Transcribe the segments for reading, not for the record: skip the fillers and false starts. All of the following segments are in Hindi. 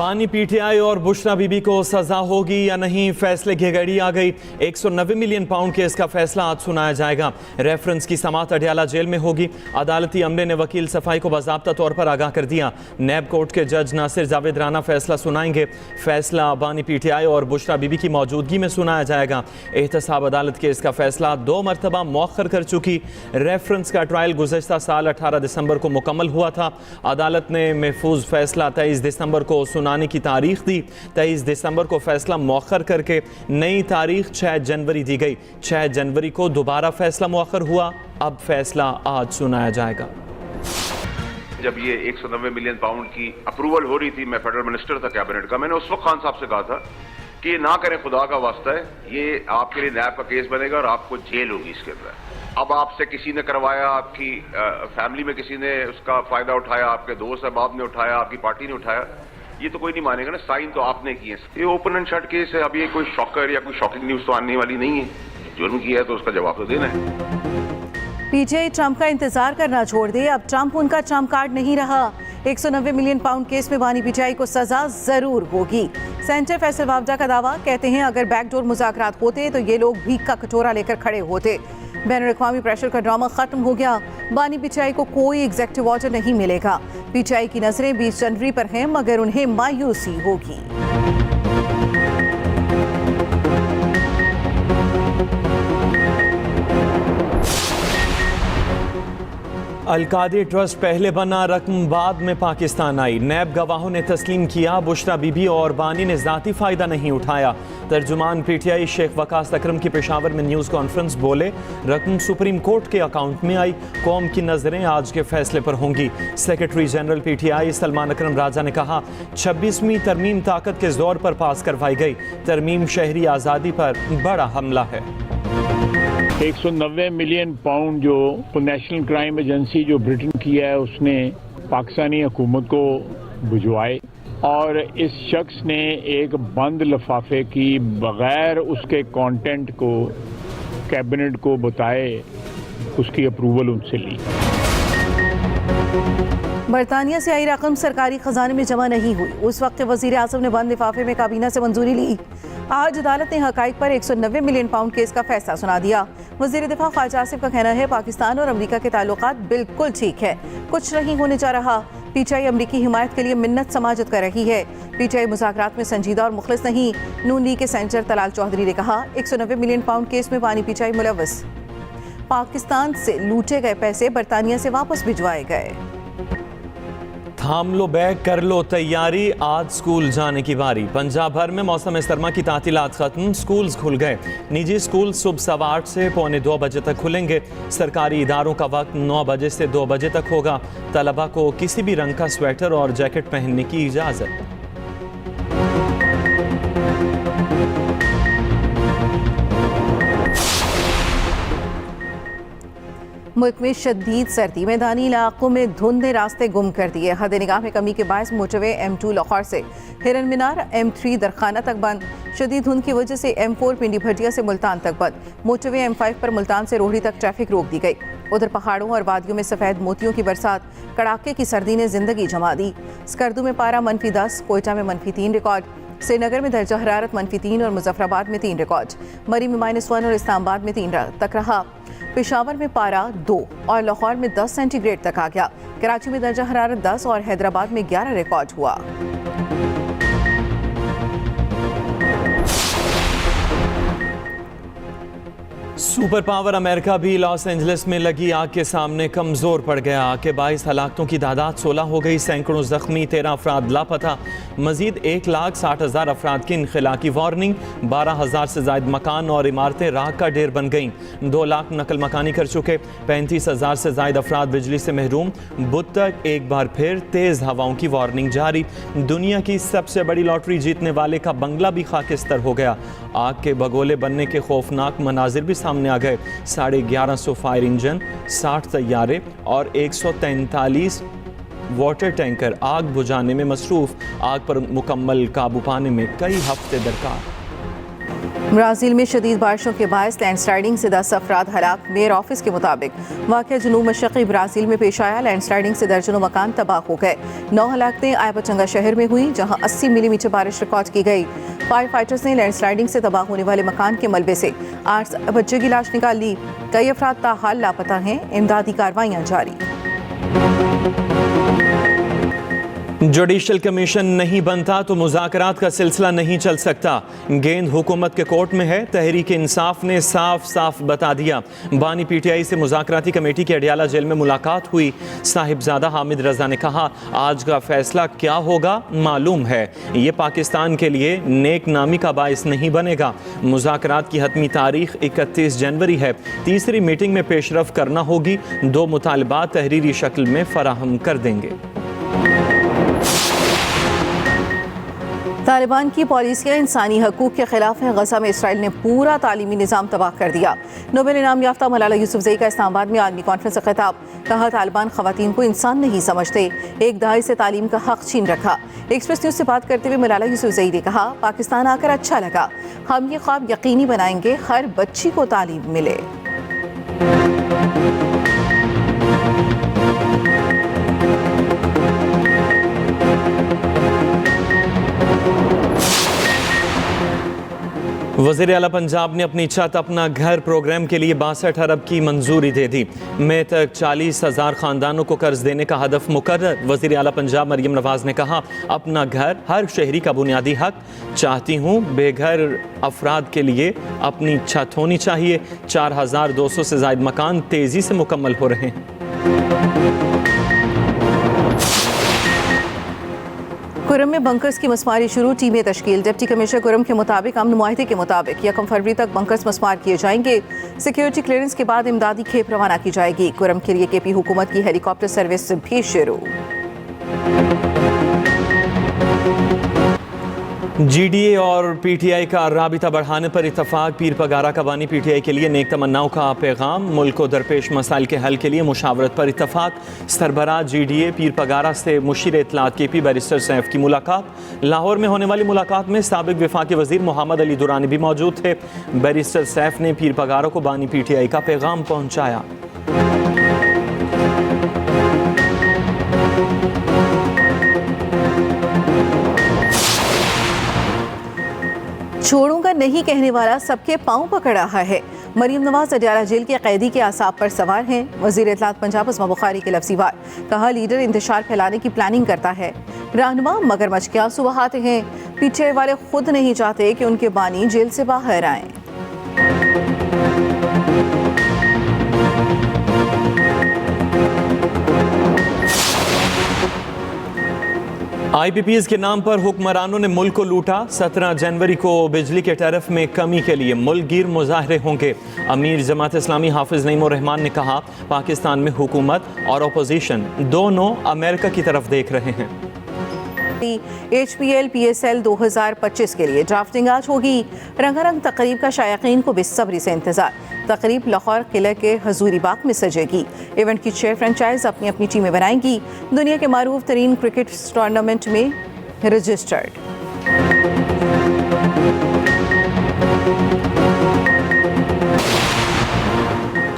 बानी पीटीआई और बुशरा बीबी को सजा होगी या नहीं, फैसले की घड़ी आ गई। 190 मिलियन पाउंड केस का फैसला आज सुनाया जाएगा। रेफरेंस की समाअत अडयाला जेल में होगी। अदालती अमले ने वकील सफाई को बाज़ाब्ता तौर पर आगाह कर दिया। नैब कोर्ट के जज नासिर जावेद राना फैसला सुनाएंगे। फैसला बानी पीटीआई और बुशरा बीबी की मौजूदगी में सुनाया जाएगा। एहतसाब अदालत केस का फैसला 2 मरतबा मौखर कर चुकी। रेफरेंस का ट्रायल गुज़श्ता साल 18 दिसंबर को मुकम्मल हुआ था। अदालत ने महफूज फैसला 23 दिसंबर को सुनाने की तारीख दी। 23 दिसंबर को फैसला मौखर करके नई तारीख 6 जनवरी दी गई। 6 जनवरी को दोबारा फैसला मौखर हुआ। अब फैसला आज सुनाया जाएगा। जब ये 190 मिलियन पाउंड की अप्रूवल हो रही थी, मैं फेडरल मिनिस्टर था कैबिनेट का, मैंने उस वक्त खान साहब से कहा था कि ये ना करें, खुदा का वास्ता है, ये आपके लिए नैब का केस बनेगा और आपको जेल होगी इसके अंदर। अब आपसे किसी ने करवाया, आपकी फैमिली में किसी ने उसका फायदा उठाया, आपके दोस्त अहबाब ने उठाया, आपकी पार्टी ने उठाया, ये तो कोई नहीं मानेगा ना। साइन तो आपने किए। ये ओपन एंड शट केस है। अब ये कोई शॉकर या कोई शॉकिंग न्यूज तो आने वाली नहीं है। जुर्म किया है तो उसका जवाब तो देना है। पीटीआई ट्रंप का इंतजार करना छोड़ दे। अब ट्रंप उनका ट्रंप कार्ड नहीं रहा। 190 मिलियन पाउंड केस में बानी पीटीआई को सजा जरूर होगी। सेनेटर फैसल वावडा का दावा, कहते हैं अगर बैकडोर मुज़ाकरात होते तो ये लोग भीख का कटोरा लेकर खड़े होते। बैनुल-अक़वामी प्रेशर का ड्रामा खत्म हो गया। बानी पीटीआई को कोई एग्जेक्टिव ऑर्डर नहीं मिलेगा। पीटीआई की नजरें 20 जनवरी पर हैं, मगर उन्हें मायूसी होगी। अलकादी ट्रस्ट पहले बना, रकम बाद में पाकिस्तान आई। नैब गवाहों ने तस्लीम किया, बुशरा बीबी और बानी ने ज़ाती फ़ायदा नहीं उठाया। तर्जुमान पीटीआई शेख वकास अकरम की पेशावर में न्यूज़ कॉन्फ्रेंस बोले, रकम सुप्रीम कोर्ट के अकाउंट में आई। कौम की नज़रें आज के फैसले पर होंगी। सेक्रेटरी जनरल पीटीआई सलमान अकरम राजा ने कहा, 26वीं तरमीम ताकत के जोर पर पास करवाई गई। तरमीम शहरी आज़ादी पर बड़ा हमला है। 190 मिलियन पाउंड जो नेशनल क्राइम एजेंसी जो ब्रिटेन की है, उसने पाकिस्तानी हुकूमत को भिजवाए और इस शख्स ने एक बंद लिफाफे की बगैर उसके कंटेंट को कैबिनेट को बताए उसकी अप्रूवल उनसे ली। बरतानिया से आई रकम सरकारी खजाने में जमा नहीं हुई। उस वक्त वजीर आजम ने बंद लिफाफे में काबीना से मंजूरी ली। आज अदालत ने हकाइक पर 190 मिलियन पाउंड केस का फैसला सुना दिया। वजीर दिफा ख्वाजा आसिफ का कहना है, पाकिस्तान और अमेरिका के ताल्लुकात बिल्कुल ठीक है, कुछ नहीं होने जा रहा। पीटीआई अमरीकी हिमायत के लिए मिन्नत समाजत कर रही है। पीटीआई मुज़ाकरात में संजीदा और मुखलिस नहीं। नून लीग के सेनेटर तलाल चौधरी ने कहा, 190 मिलियन पाउंड केस में बानी पीटीआई मुलव्वस। पाकिस्तान से लूटे गए पैसे बरतानिया से वापस भिजवाए गए। थाम लो बैग, कर लो तैयारी, आज स्कूल जाने की बारी। पंजाब भर में मौसम सरमा की तातीलात खत्म, स्कूल्स खुल गए। निजी स्कूल सुबह 8:15 से 2:45 बजे तक खुलेंगे। सरकारी इदारों का वक्त 9 बजे से 2 बजे तक होगा। तलबा को किसी भी रंग का स्वेटर और जैकेट पहनने की इजाज़त। मुल्क में शदीद सर्दी, मैदानी इलाकों में धुंध ने रास्ते गुम कर दिए। हद निगाह में कमी के बायस मोटरवे M2 लाहौर से हिरन मीनार, M3 दरखाना तक बंद। शदीद धुंध की वजह से M4 पिंडी भटिया से मुल्तान तक बंद। मोटरवे M5 पर मुल्तान से रोहड़ी तक ट्रैफिक रोक दी गई। उधर पहाड़ों और वादियों में सफ़ेद मोतियों की बरसात, कड़ाके की सर्दी ने जिंदगी जमा दी। स्कर्दू में पारा -10, कोयटा में -3 रिकॉर्ड। श्रीनगर में दर्जा हरारत -3 और मुजफ्फराबाद में 3 रिकॉर्ड। मरी में -1 और इस्लामाबाद में 3 तक रहा। पेशावर में पारा 2 और लाहौर में 10 सेंटीग्रेड तक आ गया। कराची में दर्जा हरारत 10 और हैदराबाद में 11 रिकॉर्ड हुआ। सुपर पावर अमेरिका भी लॉस एंजलिस में लगी आग के सामने कमज़ोर पड़ गया। आग के 22 हलाकतों की तादाद 16 हो गई। सैकड़ों जख्मी, 13 अफराद लापता। मजीद 1,60,000 अफराद की इनखला की वार्निंग। 12,000 से ज़ायद मकान और इमारतें राख का ढेर बन गईं। 2 लाख नकल मकानी कर चुके। 35,000 से ज़ायद अफराद बिजली से महरूम। बुध तक एक बार फिर तेज़ हवाओं की वार्निंग जारी। दुनिया की सबसे बड़ी लॉटरी जीतने वाले का बंगला भी खाकिस्तर हो गया। आग के भगोले बनने के खौफनाक मनाजिर भी सामने आ गए। 1150 फायर इंजन, 60 तैयारे और 143 वाटर टैंकर आग बुझाने में मसरूफ। आग पर मुकम्मल काबू पाने में कई हफ्ते दरकार। ब्राज़ील में शदीद बारिशों के बायस लैंडस्लाइडिंग से 10 अफराद हलाक। मेयर ऑफिस के मुताबिक वाक़या जनूब मशरक़ी ब्राज़ील में पेश आया। लैंडस्लाइडिंग से दर्जनों मकान तबाह हो गए। 9 हलाकतें आयापचंगा शहर में हुई, जहां 80 मिलीमीटर बारिश रिकॉर्ड की गई। फायर फाइटर्स ने लैंडस्लाइडिंग से तबाह होने वाले मकान के मलबे से 8 बच्चे की लाश निकाल ली। कई अफराद ताहाल लापता हैं। इमदादी कार्रवाइयाँ जारी। जुडिशल कमीशन नहीं बनता तो मुज़ाकरात का सिलसिला नहीं चल सकता। गेंद हुकूमत के कोर्ट में है। तहरीक इंसाफ ने साफ साफ बता दिया। बानी पीटीआई से मुज़ाकराती कमेटी की अडियाला जेल में मुलाकात हुई। साहिबजादा हामिद रजा ने कहा, आज का फैसला क्या होगा मालूम है। ये पाकिस्तान के लिए नेक नामी का बायस नहीं बनेगा। मुज़ाकरात की हतमी तारीख 31 जनवरी है। तीसरी मीटिंग में पेशरफ करना होगी। 2 मुतालबात तहरीरी शक्ल में फराहम कर देंगे। तालिबान की पॉलिसियाँ इंसानी हकूक़ के खिलाफ है। गजा में इसराइल ने पूरा तालीमी निज़ाम तबाह कर दिया। नोबेल इनाम याफ्ता मलाला यूसुफजई का इस्लामाबाद में आलमी कॉन्फ्रेंस से खिताब। कहा, तालिबान ख़वातीन को इंसान नहीं समझते। एक दहाई से तालीम का हक छीन रखा। एक्सप्रेस न्यूज़ से बात करते हुए मलाला यूसुफजई ने कहा, पाकिस्तान आकर अच्छा लगा। हम ये ख्वाब यकीनी बनाएंगे हर बच्ची को तालीम मिले। वज़ीर आला पंजाब ने अपनी छत अपना घर प्रोग्राम के लिए 62 अरब की मंजूरी दे दी। मई तक 40,000 ख़ानदानों को कर्ज देने का हदफ मुकर्रर। वज़ीर आला पंजाब मरियम नवाज़ ने कहा, अपना घर हर शहरी का बुनियादी हक। चाहती हूँ बेघर अफराद के लिए अपनी छत होनी चाहिए। 4,200 से ज़ायद मकान तेज़ी से मुकम्मल हो रहे हैं। कुरम में बंकर्स की मसमारी शुरू। टीमें तश्कील। डिप्टी कमिश्नर कुरम के मुताबिक अमन मुआहदे के मुताबिक 1 फरवरी तक बंकर्स मसमार किए जाएंगे। सिक्योरिटी क्लियरेंस के बाद इमदादी खेप रवाना की जाएगी। कुरम के लिए केपी हुकूमत की हेलीकॉप्टर सर्विस भी शुरू। जीडीए और पीटीआई का राबिता बढ़ाने पर इत्तफाक। पीर पगारा का बानी पीटीआई के लिए नेक तमन्नाओं का पैगाम। मुल्क को दरपेश मसाइल के हल के लिए मुशावरत पर इत्तफाक। सरबराह जीडीए पीर पगारा से मुशीर इत्तलात केपी बैरिस्टर सैफ की मुलाकात। लाहौर में होने वाली मुलाकात में साबिक वफाकी वजीर मोहम्मद अली दुरानी भी मौजूद थे। बैरिस्टर सैफ ने पीर पगारा को बानी पीटीआई का पैगाम पहुँचाया। छोड़ूंगा नहीं कहने वाला सबके पांव पकड़ रहा है। मरीम नवाज अडियाला जेल के कैदी के आसाब पर सवार हैं। वजीर इत्तलात पंजाब अस्मा बुखारी के लफ्ज़ी वार। कहा, लीडर इंतशार फैलाने की प्लानिंग करता है। रहनुमा मगरमच्छ के आंसू बहाते हैं। पीटीआई वाले खुद नहीं चाहते कि उनके बानी जेल से बाहर आएं। IPPs के नाम पर हुक्मरानों ने मुल्क को लूटा। 17 जनवरी को बिजली के टैरिफ में कमी के लिए मुल्क गिर मुजाहरे होंगे। अमीर जमात इस्लामी हाफिज नईम उर रहमान ने कहा, पाकिस्तान में हुकूमत और अपोजिशन दोनों अमेरिका की तरफ देख रहे हैं। HPL PSL 2025 के लिए ड्राफ्टिंग आज होगी। रंगारंग तकरीब का शायकीन को बेसब्री से इंतजार। तकरीब लाहौर किले के हजूरी बाग में सजेगी। इवेंट की 6 फ्रेंचाइज अपनी अपनी टीमें बनाएंगी। दुनिया के मारूफ तरीन क्रिकेट टूर्नामेंट में रजिस्टर्ड।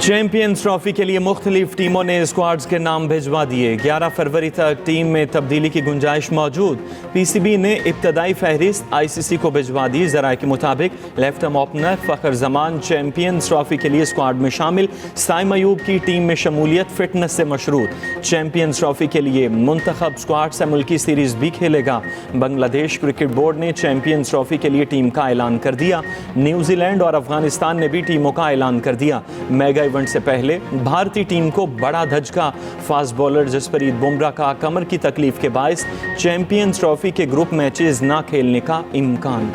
चैंपियंस ट्रॉफी के लिए मुख्तलिफ टीमों ने स्क्वाड्स के नाम भिजवा दिए। 11 फरवरी तक टीम में तब्दीली की गुंजाइश मौजूद। PCB ने इब्तदाई फहरिस्त ICC को भिजवा दी। ज़राए के मुताबिक left arm opener Fakhar Zaman champions trophy के लिए स्क्वाड में शामिल। साइम अयूब की टीम में शमूलियत फिटनेस से मशरूत। चैंपियंस ट्रॉफी के लिए मुंतखब स्क्वाड से मुल्की सीरीज भी खेलेगा। बांग्लादेश क्रिकेट बोर्ड ने चैंपियंस ट्रॉफी के लिए टीम का ऐलान कर दिया। न्यूजीलैंड और अफगानिस्तान ने भी टीमों का ऐलान कर दिया। मेगा इवेंट से पहले भारतीय टीम को बड़ा धचका। फास्ट बॉलर जसप्रीत बुमराह का कमर की तकलीफ के बायस चैंपियंस ट्रॉफी के ग्रुप मैचेस ना खेलने का इम्कान।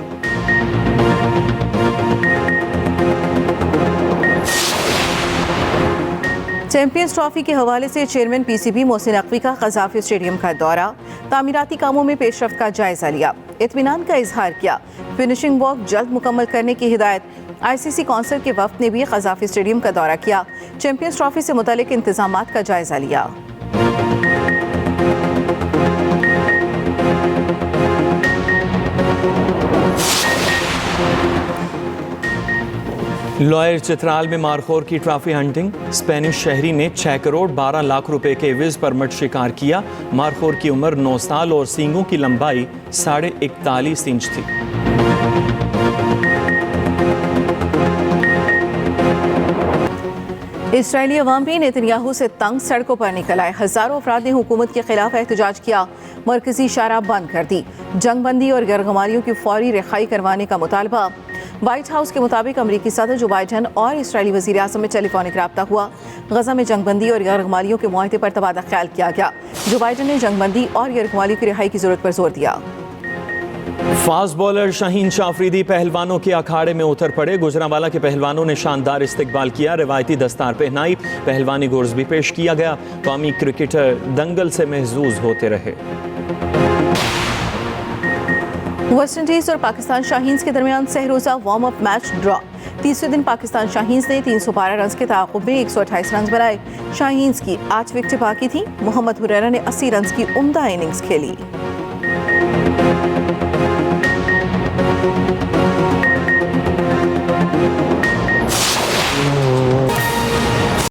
चैंपियंस ट्रॉफी के हवाले से चेयरमैन PCB मोहसिन नकवी का क़ज़ाफ़ी स्टेडियम का दौरा। तामीराती कामों में पेशरफ्त का जायजा लिया। इत्मीनान का इजहार किया। फिनिशिंग वर्क जल्द मुकम्मल करने की हिदायत। ICC कौंसिल के वफ्द ने भी क़ज़ाफ़ी स्टेडियम का दौरा किया। चैंपियंस ट्रॉफी से मुतालिक इंतज़ामात का जायजा लिया। लॉयर चित्राल में मारखोर की ट्रॉफी हंटिंग। स्पेनिश शहरी ने 6 करोड़ 12 लाख रुपए के विज परमिट शिकार किया। मारखोर की उम्र 9 साल और सींगों की लंबाई 41.5 इंच थी। इस्राएली अवाम भी नेतन्याहू से तंग सड़कों पर निकल आए। हजारों अफराद ने हुकूमत के खिलाफ एहतजाज किया, मरकजी शारा बंद कर दी। जंगबंदी और गैरगमारियों की फौरी रिहाई करवाने का मुतालबा। व्हाइट हाउस के मुताबिक अमरीकी सदर जो बाइडन और इसराइली वज़ीर आज़म में टेलीफोनिक रब्ता हुआ। गजा में जंगबंदी और गैरगमारियों के मुआहदे पर तबादला ख्याल किया गया। जो बाइडन ने जंगबंदी और गैरगमारियों की रिहाई की जरूरत पर जोर दिया। फास्ट बॉलर शाहीन शाह अफरीदी पहलवानों के अखाड़े में उतर पड़े। गुजरांवाला के पहलवानों ने शानदार इस्तकबाल किया, रिवायती दस्तार पहनाई, पहलवानी गुर्ज भी पेश किया गया। कौमी क्रिकेटर दंगल से महजूज होते रहे। वेस्टइंडीज और पाकिस्तान शाहीन्स के दरमियान सहरोजा वार्म अप मैच ड्रॉ। तीसरे दिन पाकिस्तान शाहीन्स ने 312 रन के ताक़ुब में 128 रन बनाए। शाहीन्स की 8 विकेटें बाकी थीं। मोहम्मद हुरैरा ने 80 रन की उम्दा इनिंग्स खेली।